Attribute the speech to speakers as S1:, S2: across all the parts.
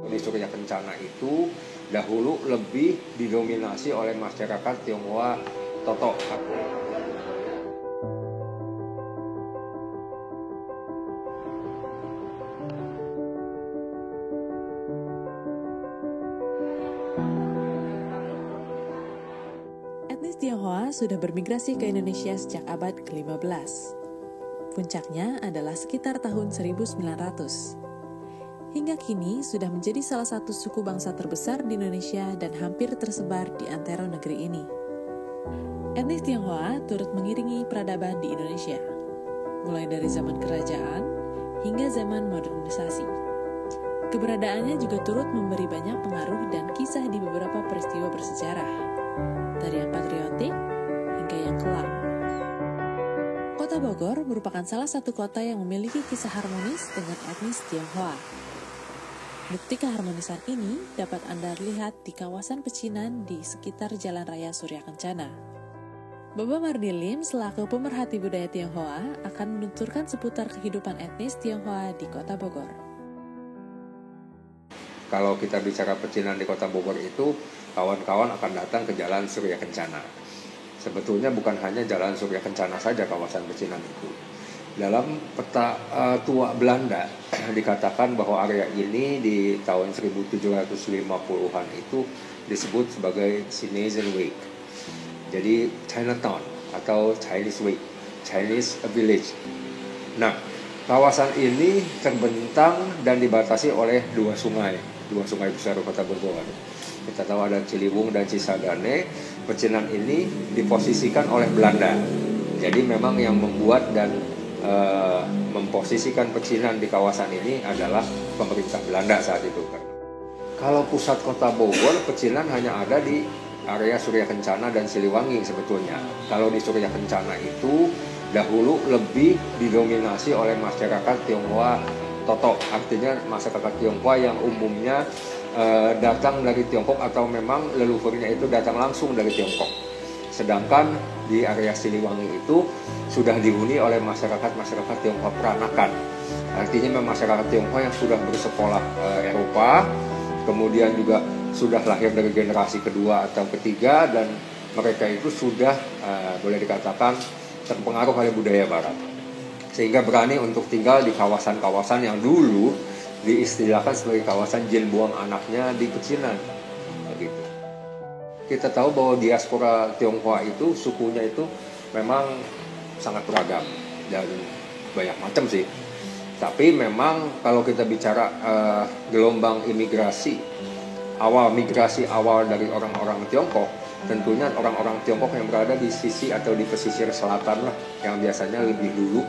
S1: Di Surya Kencana itu dahulu lebih didominasi oleh masyarakat Tionghoa Totok.
S2: Etnis Tionghoa sudah bermigrasi ke Indonesia sejak abad ke-15. Puncaknya adalah sekitar tahun 1900. Hingga kini sudah menjadi salah satu suku bangsa terbesar di Indonesia dan hampir tersebar di antero negeri ini. Etnis Tionghoa turut mengiringi peradaban di Indonesia, mulai dari zaman kerajaan hingga zaman modernisasi. Keberadaannya juga turut memberi banyak pengaruh dan kisah di beberapa peristiwa bersejarah, dari yang patriotik hingga yang kelam. Kota Bogor merupakan salah satu kota yang memiliki kisah harmonis dengan etnis Tionghoa. Bukti keharmonisan ini dapat Anda lihat di kawasan pecinan di sekitar Jalan Raya Surya Kencana. Bapak Mardi Lim selaku pemerhati budaya Tionghoa akan menuturkan seputar kehidupan etnis Tionghoa di Kota Bogor.
S1: Kalau kita bicara pecinan di Kota Bogor itu, kawan-kawan akan datang ke Jalan Surya Kencana. Sebetulnya bukan hanya Jalan Surya Kencana saja kawasan pecinan itu. Dalam peta tua Belanda dikatakan bahwa area ini di tahun 1750-an itu disebut sebagai Chinese Way. Jadi Chinatown atau Chinese Way, Chinese Village. Nah, kawasan ini terbentang dan dibatasi oleh dua sungai besar Kota Bogor. Kita tahu ada Ciliwung dan Cisadane. Pecinan ini diposisikan oleh Belanda. Jadi memang yang membuat dan memposisikan pecinan di kawasan ini adalah pemerintah Belanda saat itu. Kalau pusat Kota Bogor, pecinan hanya ada di area Surya Kencana dan Siliwangi sebetulnya. Kalau di Surya Kencana itu dahulu lebih didominasi oleh masyarakat Tionghoa Totok, artinya masyarakat Tionghoa yang umumnya datang dari Tiongkok atau memang leluhurnya itu datang langsung dari Tiongkok. Sedangkan di area Siliwangi itu sudah dihuni oleh masyarakat Tionghoa peranakan. Artinya memang masyarakat Tionghoa yang sudah bersekolah Eropa, kemudian juga sudah lahir dari generasi kedua atau ketiga, dan mereka itu sudah boleh dikatakan terpengaruh oleh budaya Barat. Sehingga berani untuk tinggal di kawasan-kawasan yang dulu diistilahkan sebagai kawasan jin buang anaknya di pecinan. Begitu. Kita tahu bahwa diaspora Tionghoa itu sukunya itu memang sangat beragam dan banyak macam sih. Tapi memang kalau kita bicara gelombang migrasi awal dari orang-orang Tiongkok, tentunya orang-orang Tiongkok yang berada di sisi atau di pesisir selatan lah, yang biasanya lebih dulu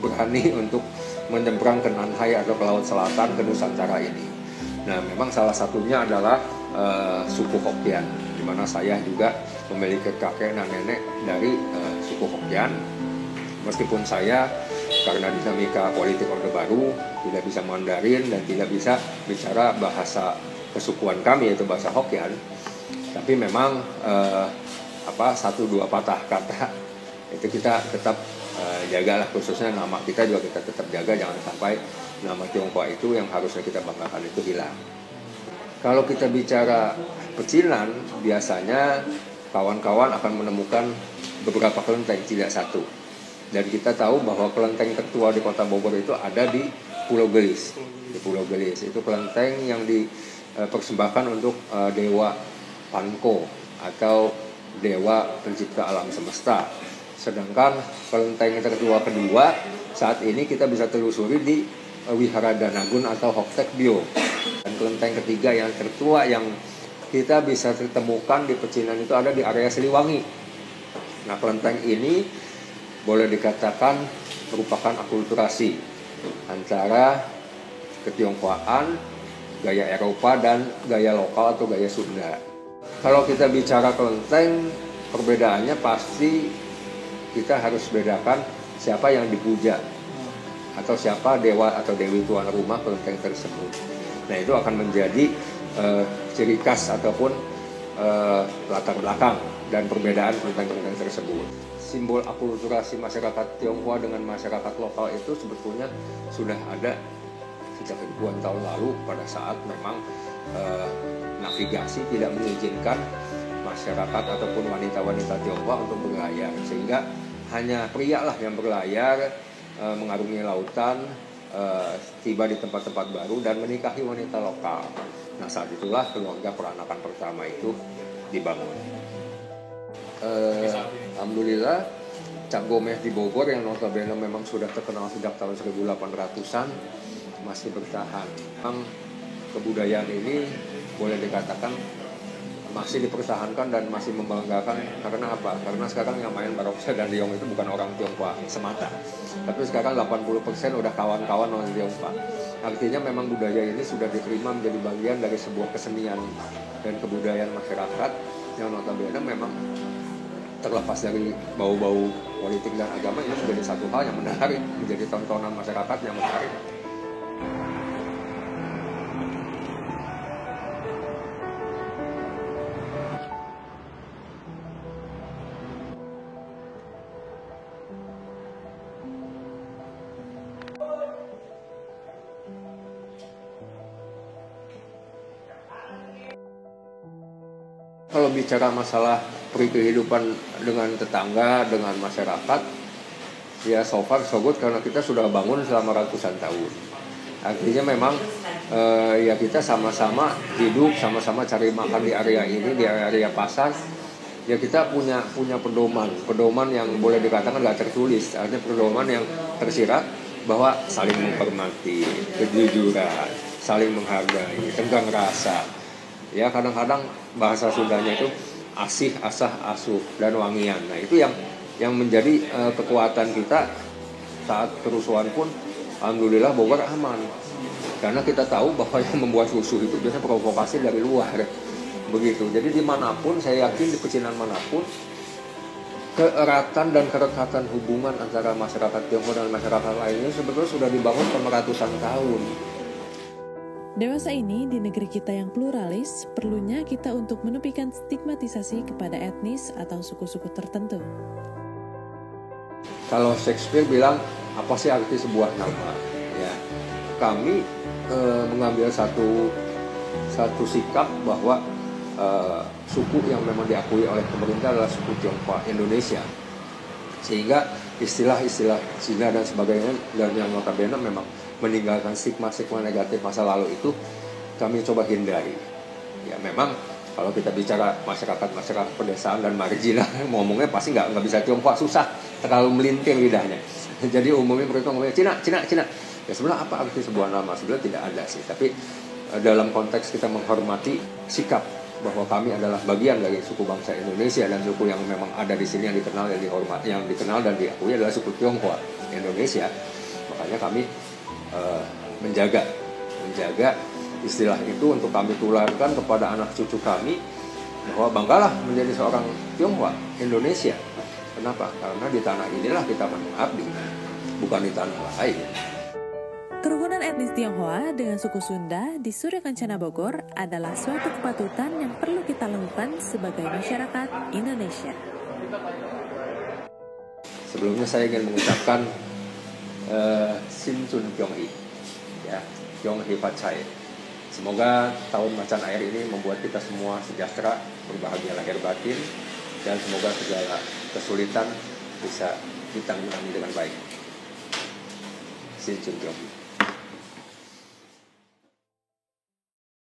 S1: berani untuk menyeberang ke Nanhai atau ke Laut Selatan, ke Nusantara ini. Nah, memang salah satunya adalah suku Hokkien, di mana saya juga memiliki kakek dan nenek dari suku Hokkien. Meskipun saya karena dinamika politik Orde Baru tidak bisa Mandarin dan tidak bisa bicara bahasa kesukuan kami yaitu bahasa Hokkien, tapi memang satu dua patah kata itu kita tetap jagalah, khususnya nama kita juga kita tetap jaga, jangan sampai nama Tionghoa itu yang harusnya kita banggakan itu hilang. Kalau kita bicara pecinan, biasanya kawan-kawan akan menemukan beberapa kelenteng, tidak satu. Dan kita tahu bahwa kelenteng tertua di Kota Bogor itu ada di Pulau Gelis. Di Pulau Gelis itu kelenteng yang dipersembahkan untuk Dewa Panko atau Dewa Pencipta Alam Semesta. Sedangkan kelenteng tertua kedua saat ini kita bisa telusuri di Wihara Danagun atau Hoktek Bio. Dan kelenteng ketiga yang tertua yang kita bisa temukan di pecinan itu ada di area Siliwangi. Nah, kelenteng ini boleh dikatakan merupakan akulturasi antara ketionghoaan, gaya Eropa dan gaya lokal atau gaya Sunda. Kalau kita bicara kelenteng, perbedaannya pasti kita harus bedakan siapa yang dipuja atau siapa dewa atau dewi tuan rumah kelenteng tersebut. Nah, itu akan menjadi ciri khas ataupun latar belakang dan perbedaan kelenteng-kelenteng tersebut. Simbol akulturasi masyarakat Tionghoa dengan masyarakat lokal itu sebetulnya sudah ada sejak ribuan tahun lalu pada saat memang navigasi tidak mengizinkan masyarakat ataupun wanita-wanita Tionghoa untuk berlayar, sehingga hanya pria lah yang berlayar mengarungi lautan, tiba di tempat-tempat baru dan menikahi wanita lokal. Nah, saat itulah keluarga peranakan pertama itu dibangun. Alhamdulillah Cap Gomeh di Bogor yang notabene memang sudah terkenal sejak tahun 1800-an masih bertahan. Memang kebudayaan ini boleh dikatakan masih dipertahankan dan masih membanggakan. Karena apa? Karena sekarang yang main barongsai dan liong itu bukan orang Tionghoa semata, tapi sekarang 80% udah kawan-kawan orang Tionghoa. Artinya memang budaya ini sudah diterima menjadi bagian dari sebuah kesenian dan kebudayaan masyarakat yang notabene memang terlepas dari bau-bau politik dan agama, ini menjadi satu hal yang menarik, menjadi tontonan masyarakat yang menarik. Kalau bicara masalah kehidupan dengan tetangga, dengan masyarakat, ya so far so good karena kita sudah bangun selama ratusan tahun. Artinya memang ya kita sama-sama hidup, sama-sama cari makan di area ini, di area pasar. Ya kita punya pedoman yang boleh dikatakan nggak tertulis, artinya pedoman yang tersirat bahwa saling menghormati, kejujuran, saling menghargai, tenggang rasa. Ya kadang-kadang bahasa Sundanya itu asih, asah, asuh, dan wangian. Nah itu yang menjadi kekuatan kita saat kerusuhan pun alhamdulillah Bogor aman. Karena kita tahu bahwa yang membuat rusuh itu biasanya provokasi dari luar. Begitu. Jadi dimanapun, saya yakin di pecinan manapun, keeratan dan kerekatan hubungan antara masyarakat Tionghoa dan masyarakat lainnya sebetulnya sudah dibangun selama ratusan tahun.
S2: Dewasa ini di negeri kita yang pluralis, perlunya kita untuk menepikan stigmatisasi kepada etnis atau suku-suku tertentu.
S1: Kalau Shakespeare bilang, apa sih arti sebuah nama? Ya, kami mengambil satu sikap bahwa suku yang memang diakui oleh pemerintah adalah suku Tionghoa Indonesia. Sehingga istilah-istilah Cina dan sebagainya dan yang notabene memang meninggalkan stigma-stigma negatif masa lalu itu kami coba hindari. Ya memang kalau kita bicara masyarakat pedesaan dan marginal, ngomongnya pasti nggak bisa Tionghoa, susah, terlalu melintir lidahnya. Jadi umumnya mereka ngomongnya Cina. Ya sebenarnya apa arti sebuah nama? Sebenarnya tidak ada sih. Tapi dalam konteks kita menghormati sikap bahwa kami adalah bagian dari suku bangsa Indonesia dan suku yang memang ada di sini yang dikenal dan dihormati, yang dikenal dan diakui adalah suku Tionghoa Indonesia. Makanya kami menjaga istilah itu untuk kami tularkan kepada anak cucu kami bahwa banggalah menjadi seorang Tionghoa Indonesia. Kenapa? Karena di tanah inilah kita mengabdi, bukan di tanah lain.
S2: Kerukunan etnis Tionghoa dengan suku Sunda di Surya Kencana Bogor adalah suatu kepatutan yang perlu kita lakukan sebagai masyarakat Indonesia.
S1: Sebelumnya saya ingin mengucapkan Sin Chun Kyong Hee, ya, Kyong Hee Fat Chai. Semoga tahun macan air ini membuat kita semua sejahtera, berbahagia lahir batin, dan semoga segala kesulitan bisa ditanggulangi dengan baik. Sin Chun Kyong Hee.